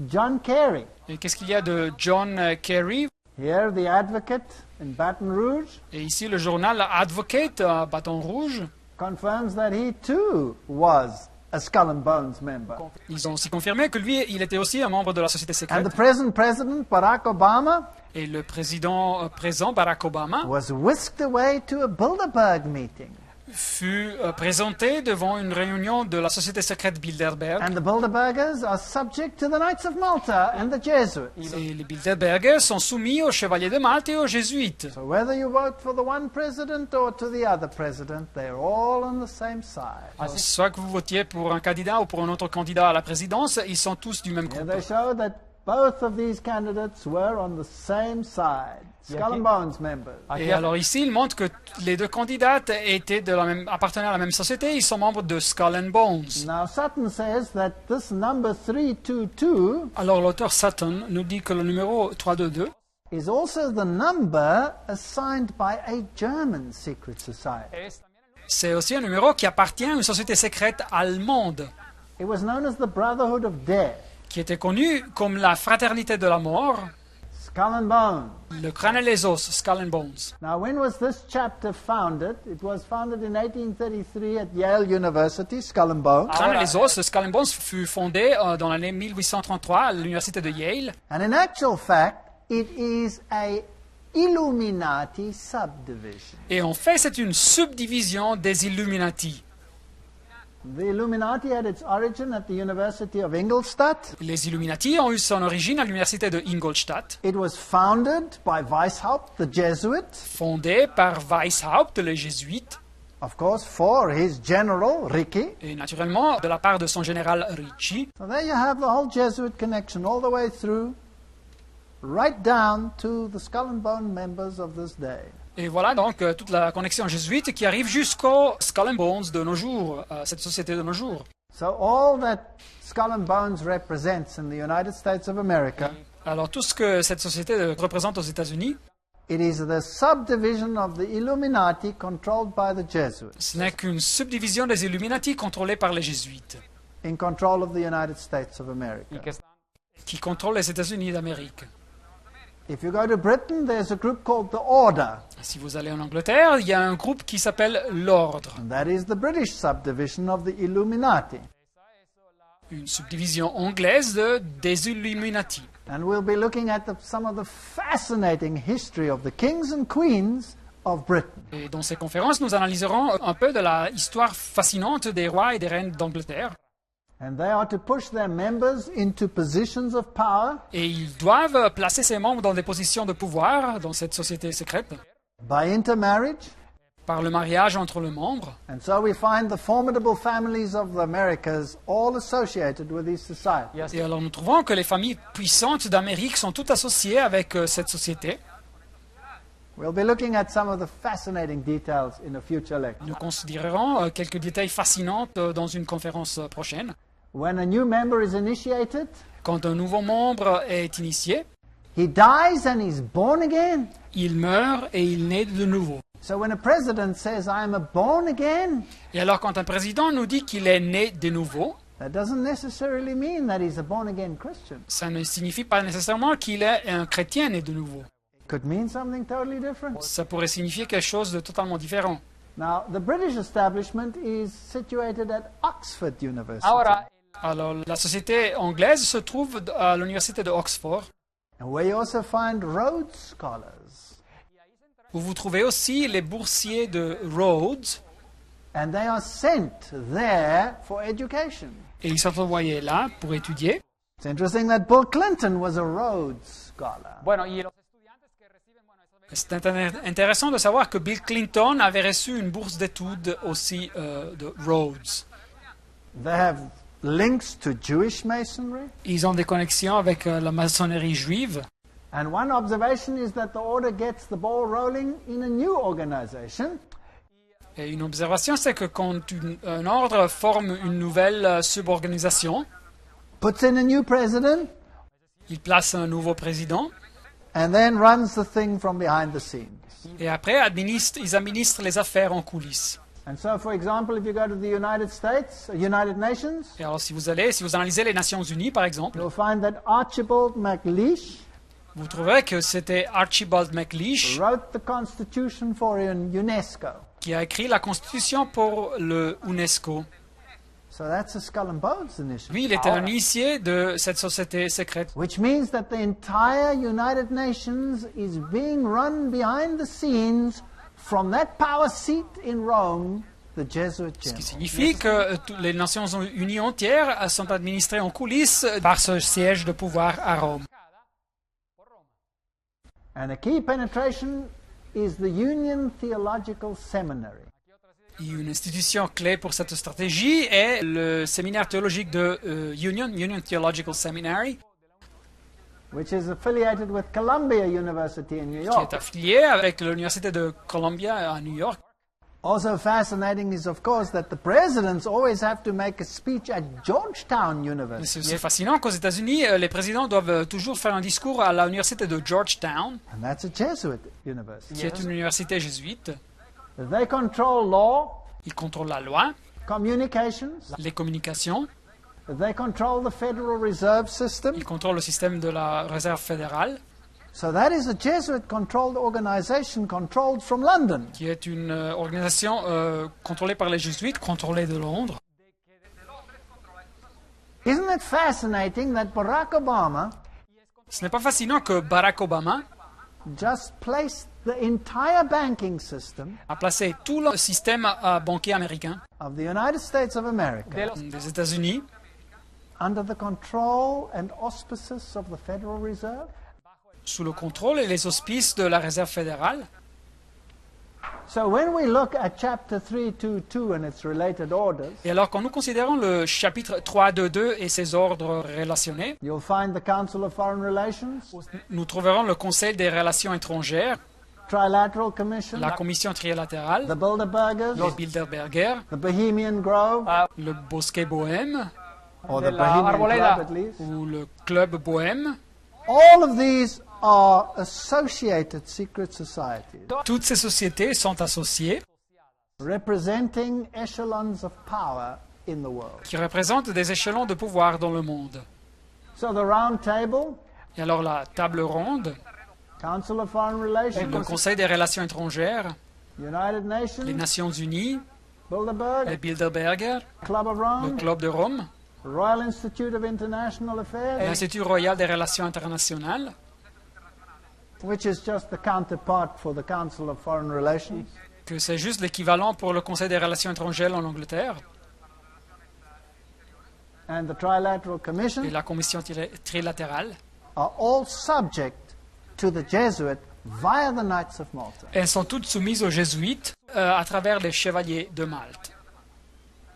John Kerry? Et qu'est-ce qu'il y a de John Kerry? Here, the advocate in Baton Rouge Et ici, le journal Advocate à Bâton Rouge, confirms that he too was a Skull and Bones member. ils ont aussi confirmé que lui, il était aussi un membre de la société And secrète. the present president, Barack Obama, Et le président présent, Barack Obama, was whisked away to a Bilderberg meeting. fut présenté devant une réunion de la société secrète Bilderberg. And the Bilderbergers are subject to the Knights of Malta and the Jesuits. Et les Bilderbergers sont soumis aux Chevaliers de Malte et aux Jésuites. So whether you vote for the one president or to the other president, they're all on the same side. Alors, soit que vous votiez pour un candidat ou pour un autre candidat à la présidence, ils sont tous du même Here groupe. they show that both of these candidates were on the same side. Skull and Bones members. Et alors ici, il montre que les deux candidates appartenaient à la même société, ils sont membres de Skull and Bones. Now Sutton says that this number 322 Alors l'auteur Sutton nous dit que le numéro 322 is also the number assigned by a German secret society. c'est aussi un numéro qui appartient à une société secrète allemande, It was known as the Brotherhood of Death, qui était connue comme la Fraternité de la Mort, Skull and Bones. le crâne et les os, Skull and Bones. Now, when was this chapter founded? It was founded in 1833 at Yale University, Skull and Bones. Le crâne et les os, Skull and Bones fut fondé dans l'année 1833 à l'université de Yale. And in actual fact, it is a Illuminati subdivision. Et en fait, c'est une subdivision des Illuminati. The Illuminati had its origin at the University of Ingolstadt. Les Illuminati ont eu son origine à l'université de Ingolstadt, It was founded by Weishaupt, the Jesuit, fondée par Weishaupt, le jésuite, of course, for his general, Ricci. et naturellement de la part de son général Ricci. So there you have the whole Jesuit connection all the way through, right down to the Skull and Bone members of this day. Et voilà donc toute la connexion jésuite qui arrive jusqu'au Skull and Bones de nos jours, cette société de nos jours. So all that Skull and Bones represents in the United States of America, Alors tout ce que cette société représente aux États-Unis, it is the subdivision of the Illuminati controlled by the Jesuits, ce n'est qu'une subdivision des Illuminati contrôlée par les jésuites, in control of the United States of America. qui contrôlent les États-Unis d'Amérique. If you go to Britain, there's a group called the Order, Si vous allez en Angleterre, il y a un groupe qui s'appelle l'Ordre, and that is the British subdivision of the Illuminati. une subdivision anglaise des Illuminati. And we'll be looking at some of the fascinating history of the kings and queens of Britain. Et dans ces conférences, nous analyserons un peu de la histoire fascinante des rois et des reines d'Angleterre. And they are to push their members into positions of power Et ils doivent placer ces membres dans des positions de pouvoir dans cette société secrète by intermarriage. par le mariage entre les membres. And so we find the formidable families of the Americas all associated with these societies. Et alors nous trouvons que les familles puissantes d'Amérique sont toutes associées avec cette société. We'll be looking at some of the fascinating details in a future lecture. Nous considérerons quelques détails fascinants dans une conférence prochaine. When a new member is initiated, Quand un nouveau membre est initié, he dies and he's born again. il meurt et il naît de nouveau. So when a president says, I'm a born again, Et alors quand un président nous dit qu'il est né de nouveau, that doesn't necessarily mean that he's a born again Christian. ça ne signifie pas nécessairement qu'il est un chrétien né de nouveau. It could mean something totally different. Ça pourrait signifier quelque chose de totalement différent. Now, the British establishment is situated at Oxford University. Alors la société anglaise se trouve à l'université de Oxford, And where you also find Rhodes Scholars. où vous trouvez aussi les boursiers de Rhodes, And they are sent there for education. et ils sont envoyés là pour étudier. It's interesting that Bill Clinton was a Rhodes Scholar. C'est intéressant de savoir que Bill Clinton avait reçu une bourse d'études aussi de Rhodes. They have links to Jewish Masonry. Ils ont des connexions avec la maçonnerie juive. And one observation is that the order gets the ball rolling in a new organization. Et une observation, c'est que quand un ordre forme une nouvelle suborganisation, Puts in a new president, il place un nouveau président, and then runs the thing from behind the scenes. et après ils administrent les affaires en coulisses. And so, for example, if you go to the United States, United Nations, Et alors si vous analysez les Nations Unies, par exemple, you'll find that Archibald MacLeish vous trouverez que c'était Archibald MacLeish wrote the Constitution for UNESCO. qui a écrit la Constitution pour le UNESCO. So that's a Skull and Bones initiative. Lui, il était un initié de cette société secrète. Which means that the entire United Nations is being run behind the scenes from that power seat in Rome, the Jesuit Ce qui general. signifie que les Nations Unies entières sont administrées en coulisses par ce siège de pouvoir à Rome. And a key penetration is the Union Theological Seminary. Et une institution clé pour cette stratégie est le séminaire théologique de Union Theological Seminary, Which is affiliated with Columbia University in New qui York. est affilié avec l'Université de Columbia à New York. Also fascinating is, of course, that the presidents always have to make a speech at Georgetown Mais University. c'est aussi fascinant qu'aux États-Unis, les présidents doivent toujours faire un discours à l'Université de Georgetown, And that's a Jesuit university. qui est une université jésuite. They control law, Ils contrôlent la loi, communications. les communications, They control the Federal Reserve System. ils contrôlent le système de la réserve fédérale, So that is a Jesuit-controlled organization controlled from London. qui est une organisation contrôlée par les jésuites, contrôlée de Londres. Isn't it fascinating that Barack Obama Ce n'est pas fascinant que Barack Obama just placed the entire banking system a placé tout le système bancaire américain of the United States of America des États-Unis under the control and auspices of the Federal Reserve? sous le contrôle et les auspices de la réserve fédérale. So when we look at chapter 322 and its related orders, Et alors, quand nous considérons le chapitre 3.2.2 et ses ordres relationnés, you'll find the Council of Foreign Relations, nous trouverons le Conseil des relations étrangères, Trilateral Commission, la Commission trilatérale, the Bilderbergers, les Bilderberger, the Bohemian Grove, le Bosquet Bohème or the Bohemian Club at least. ou le Club Bohème. All of these are associated secret societies Toutes ces sociétés sont associées, representing echelons of power in the world. qui représentent des échelons de pouvoir dans le monde. So the Round Table, Et alors, la table ronde, Council of Foreign le Relations, Conseil des relations étrangères, United les Nations, Nations Unies, les Bilderberg, Bilderberger, Club of le Rome, Club de Rome, Royal Institute of International Affairs, l'Institut royal des relations internationales, which is just the counterpart for the Council of Foreign Relations, que c'est juste l'équivalent pour le Conseil des relations étrangères en Angleterre, and the Trilateral et Commission la Commission trilatérale. are all subject to the Jesuit via the Knights of Malta. Elles sont toutes soumises aux jésuites à travers les chevaliers de Malte.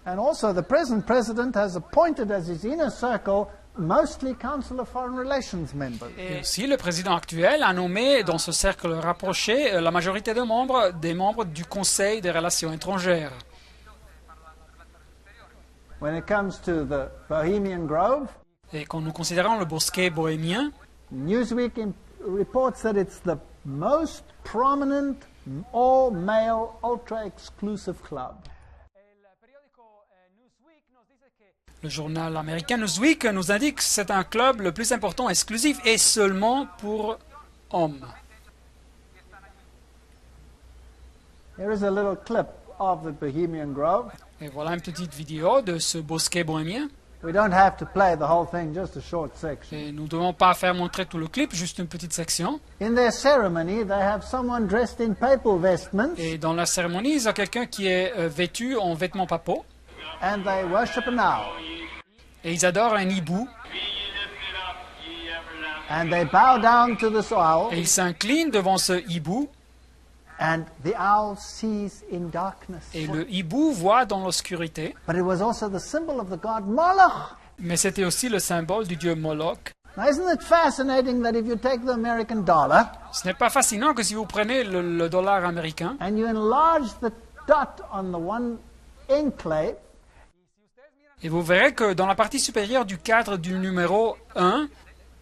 And also the present president has appointed as his inner circle mostly Council of Foreign Relations members. Et aussi, le président actuel a nommé dans ce cercle rapproché la majorité des membres du Conseil des relations étrangères. When it comes to the Bohemian Grove, Et quand nous considérons le bosquet bohémien, Newsweek reports that it's the most prominent all-male, ultra-exclusive club. Le journal américain Newsweek nous indique que c'est un club le plus important, exclusif et seulement pour hommes. Here is a little clip of the Bohemian Grove. Et voilà une petite vidéo de ce bosquet bohémien. We don't have to play the whole thing, just a short section. Et nous ne devons pas faire montrer tout le clip, juste une petite section. In their ceremony, they have someone dressed in papal vestments, Et dans la cérémonie, il y a quelqu'un qui est vêtu en vêtements papaux. and they worship an owl. Et ils adorent un hibou. And they bow down to this owl, Et ils s'inclinent devant ce hibou. and the owl sees in darkness. Et le hibou voit dans l'obscurité. But it was also the symbol of the god Moloch. Mais c'était aussi le symbole du dieu Moloch. Now, isn't it fascinating that if you take the American dollar Ce n'est pas fascinant que si vous prenez le dollar américain and you enlarge the dot on the one enclave, et vous verrez que dans la partie supérieure du cadre du numéro 1,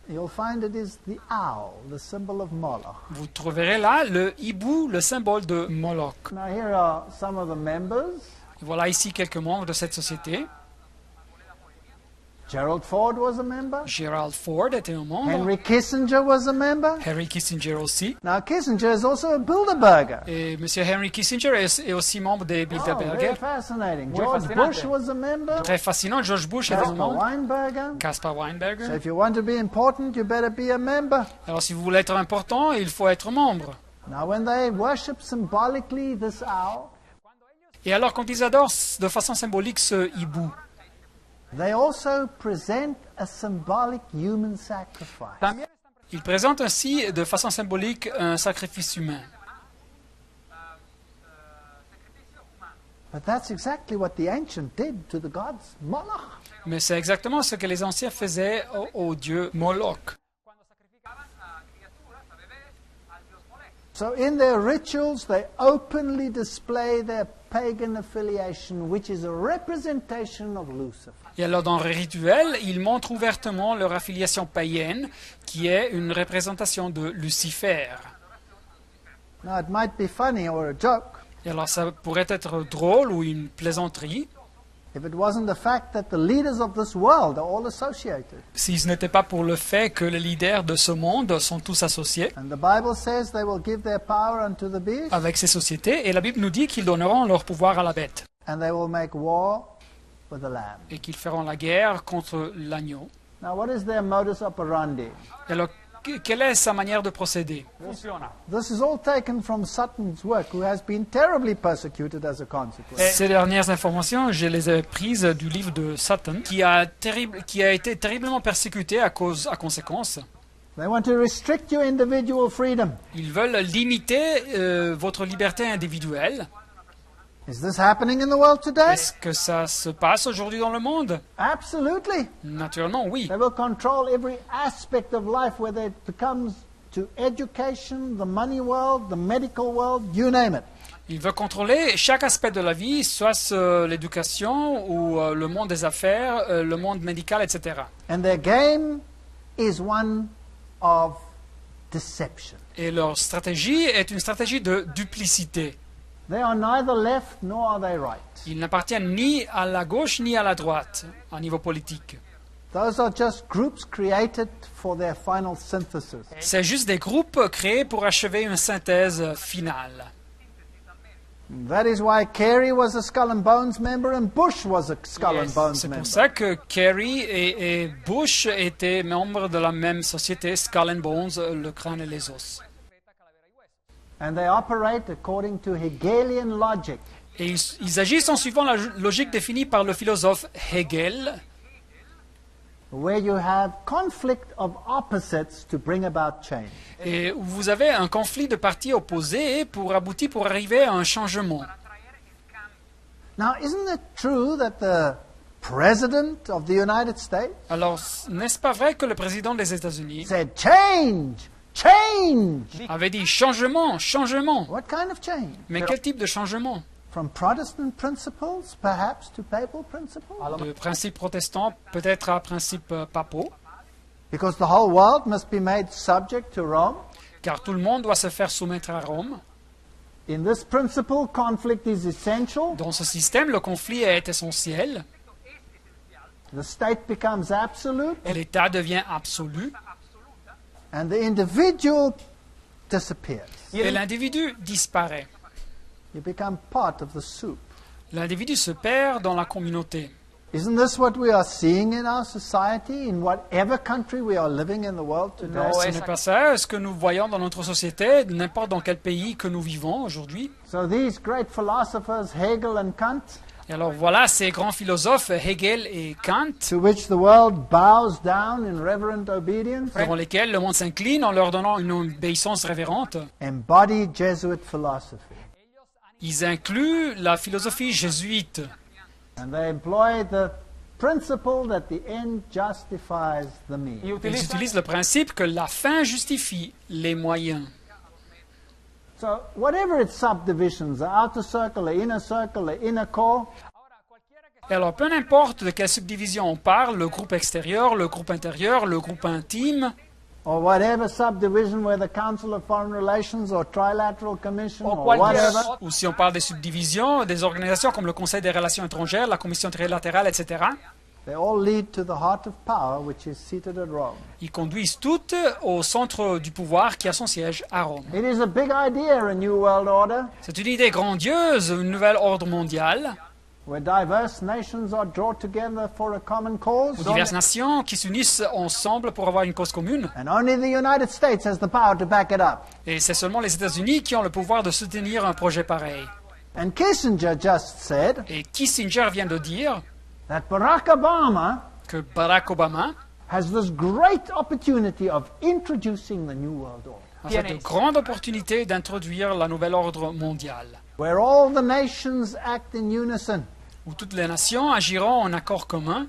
you'll find it is the owl, the symbol of Moloch. vous trouverez là le hibou, le symbole de Moloch. Now, here are some of the members. Et voilà ici quelques membres de cette société. Gerald Ford was a member. Gerald Ford était un membre. Henry Kissinger was a member. Henry Kissinger aussi. Now, Kissinger is also a Bilderberger. Et M. Henry Kissinger est aussi membre des Oh, Bilderberger. very fascinating. Muy George fascinante. Bush was a member. Très fascinant, George Bush est un Caspar membre. Weinberger. Caspar So Weinberger. if you want to be important, you better be a member. Alors si vous voulez être important, il faut être membre. Now, when they worship symbolically this owl, Et alors quand ils adorent de façon symbolique ce hibou, they also present a symbolic human sacrifice. ils présentent ainsi de façon symbolique un sacrifice humain. But that's exactly what the ancient did to the gods Moloch. Mais c'est exactement ce que les anciens faisaient au dieu Moloch. So in their rituals, they openly display their pagan affiliation, which is a representation of Lucifer. Et alors dans le rituel, ils montrent ouvertement leur affiliation païenne, qui est une représentation de Lucifer. Now, it might be funny or a joke Et alors ça pourrait être drôle ou une plaisanterie, if it wasn't the fact that the leaders of this world are all associated. si ce n'était pas pour le fait que les leaders de ce monde sont tous associés And the Bible says they will give their power unto the beast, avec ces sociétés, et la Bible nous dit qu'ils donneront leur pouvoir à la bête, and they will make war with the lamb. et qu'ils feront la guerre contre l'agneau. Now, what is their modus operandi? Et alors, quelle est sa manière de procéder? This is all taken from Sutton's work, who has been terribly persecuted as a consequence. Ces dernières informations, je les ai prises du livre de Sutton, qui a été terriblement persécuté à conséquence. They want to restrict your individual freedom. Ils veulent limiter votre liberté individuelle. Is this happening in the world today? Est-ce que ça se passe aujourd'hui dans le monde? Absolutely. Naturellement, oui. They will control every aspect of life, whether it becomes to education, the money world, the medical world, you name it. Il veut contrôler chaque aspect de la vie, soit l'éducation ou le monde des affaires, le monde médical, etc. And their game is one of deception. Et leur stratégie est une stratégie de duplicité. They are neither left nor are they right. Ils n'appartiennent ni à la gauche ni à la droite, au niveau politique. Those are just groups created for their final synthesis. C'est juste des groupes créés pour achever une synthèse finale. That is why Kerry was a Skull and Bones member and Bush was a Skull and Bones C'est pour member. ça que Kerry et Bush étaient membres de la même société, Skull and Bones, le crâne et les os. And they operate according to Hegelian logic. Et ils agissent en suivant la logique définie par le philosophe Hegel, Where you have conflict of opposites to bring about change. et où vous avez un conflit de partis opposés pour arriver à un changement. Now, isn't it true that the President of the United States Alors, n'est-ce pas vrai que le président des États-Unis said, change, change? avait dit changement, changement? What kind of change? Mais quel type de changement? From Protestant principles, perhaps, to papal principles? De principes protestants, peut-être à principes papaux, Because the whole world must be made subject to Rome? car tout le monde doit se faire soumettre à Rome. In this principle, conflict is essential. Dans ce système, le conflit est essentiel. The state becomes absolute, L'État devient absolu and the individual disappears. et l'individu disparaît. You become part of the soup. L'individu se perd dans la communauté. Isn't this what we are seeing in our society, in whatever country we are living in the world today? Ce n'est pas ça ce que nous voyons dans notre société, n'importe dans quel pays que nous vivons aujourd'hui. So these great philosophers, Hegel and Kant, Et alors voilà ces grands philosophes Hegel et Kant, to which the world bows down in reverent obedience, devant lesquels le monde s'incline en leur donnant une obéissance révérente. embody Jesuit philosophy. Ils incluent la philosophie jésuite. And they employ the principle that the end justifies the means. Ils utilisent le principe que la fin justifie les moyens. So whatever its subdivisions, the outer circle, the inner core, Et alors peu importe de quelle subdivision on parle, le groupe extérieur, le groupe intérieur, le groupe intime, or whatever subdivision where the Council of Foreign Relations or Trilateral Commission or whatever, ou si on parle des subdivisions, des organisations comme le Conseil des relations étrangères, la Commission trilatérale, etc., they all lead to the heart of power which is seated at Rome. ils conduisent toutes au centre du pouvoir qui a son siège à Rome. It is a big idea, a new world order, C'est une idée grandiose, une nouvelle ordre mondial, where diverse nations are drawn together for a common cause. où diverses nations qui s'unissent ensemble pour avoir une cause commune. And only the United States has the power to back it up. Et c'est seulement les États-Unis qui ont le pouvoir de soutenir un projet pareil. And Kissinger just said Et Kissinger vient de dire that Barack Obama que Barack Obama has this great opportunity of introducing the New World Order, a cette grande opportunité d'introduire la nouvelle ordre mondial, where all the nations act in unison. où toutes les nations agiront en accord commun.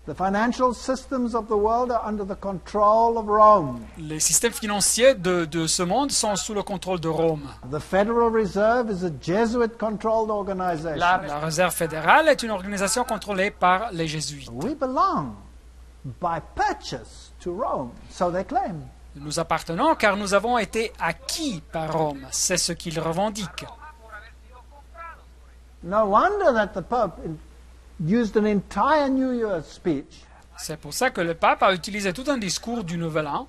The financial systems of the world are under the control of Rome. Les systèmes financiers de ce monde sont sous le contrôle de Rome. The Federal Reserve is a Jesuit-controlled organization. La Réserve fédérale est une organisation contrôlée par les jésuites. We belong by purchase to Rome, so they claim. Nous appartenons car nous avons été acquis par Rome. C'est ce qu'ils revendiquent. No wonder that the Pope used an entire New Year's speech C'est pour ça que le pape a utilisé tout un discours du Nouvel An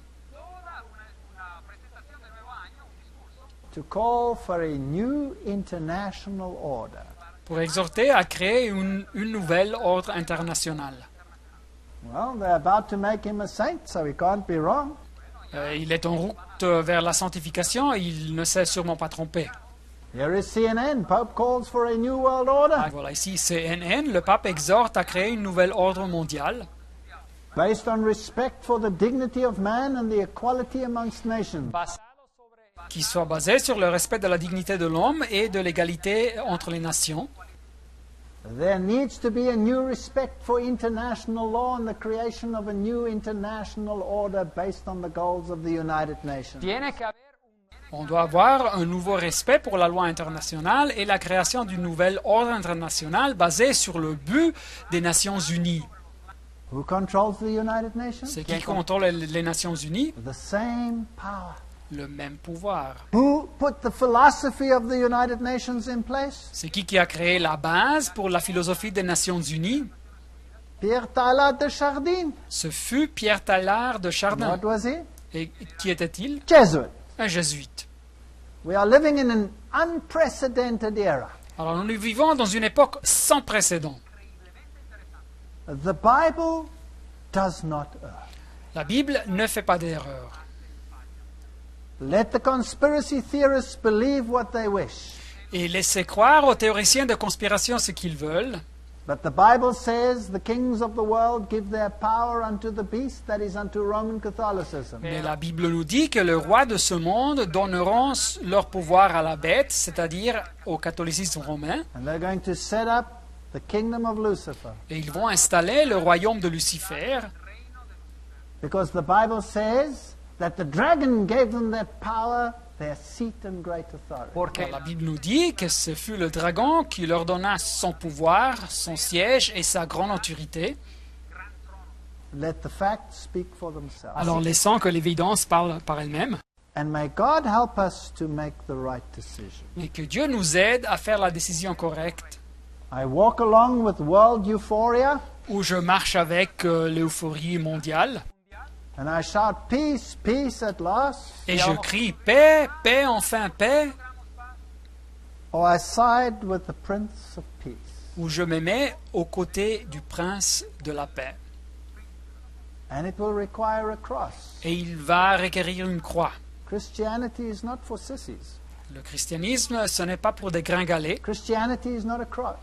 to call for a new international order. pour exhorter à créer une nouvelle ordre internationale. Well, they're about to make him a saint, so he can't be wrong. Il est en route vers la sanctification et il ne s'est sûrement pas trompé. Here is CNN. Pope calls for a new world order Voilà, ici CNN, le pape exhorte à créer une nouvelle ordre mondiale based on respect for the dignity of man and the equality amongst nations. qui soit basée sur le respect de la dignité de l'homme et de l'égalité entre les nations. There needs to be a new respect for international law and the creation of a new international order based on the goals of the United Nations. On doit avoir un nouveau respect pour la loi internationale et la création d'une nouvelle ordre internationale basée sur le but des Nations Unies. Who controls the United Nations? C'est qui contrôle les Nations Unies? The same power. Le même pouvoir. Who put the philosophy of the United Nations in place? C'est qui a créé la base pour la philosophie des Nations Unies? Pierre Teilhard de Chardin. Ce fut Pierre Teilhard de Chardin. What was he? Et qui était-il? Jesuit. Un jésuite. We are living in an unprecedented era. Alors nous vivons dans une époque sans précédent. The Bible does not err. La Bible ne fait pas d'erreur. Let the conspiracy theorists believe what they wish. Et laissez croire aux théoriciens de conspiration ce qu'ils veulent. But the Bible says the kings of the world give their power unto the beast, that is unto Roman Catholicism. Mais la Bible nous dit que le roi de ce monde donneront leur pouvoir à la bête, c'est-à-dire au catholicisme romain, And they're going to set up the kingdom of Lucifer. et ils vont installer le royaume de Lucifer, Because the Bible says that the dragon gave them their power, their seat and great authority. car la Bible nous dit que ce fut le dragon qui leur donna son pouvoir, son siège et sa grande autorité. Let the facts speak for themselves. Alors laissons que l'évidence parle par elle-même. And may God help us to make the right decision. Et que Dieu nous aide à faire la décision correcte. I walk along with world euphoria Où je marche avec l'euphorie mondiale. and I shout, peace, peace at last. Et je crie paix, paix, enfin paix. Or I side with the Prince of Peace. Où je me mets aux côtés du prince de la paix. And it will require a cross. Et il va requérir une croix. Christianity is not for sissies. Le christianisme, ce n'est pas pour des gringalets. Christianity is not a crutch.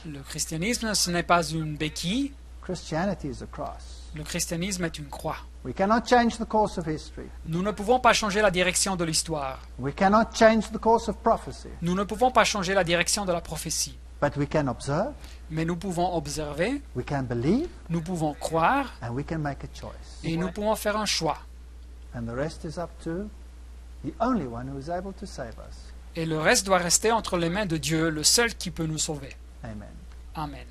Le christianisme, ce n'est pas une béquille. Christianity is a cross. Le christianisme est une croix. We cannot change the course of history. Nous ne pouvons pas changer la direction de l'histoire. We cannot change the course of prophecy. Nous ne pouvons pas changer la direction de la prophétie. But we can observe, Mais nous pouvons observer, we can believe, nous pouvons croire and we can make a choice. et nous pouvons faire un choix. And the rest is up to the only one who is able to save us. Et le reste doit rester entre les mains de Dieu, le seul qui peut nous sauver. Amen. Amen.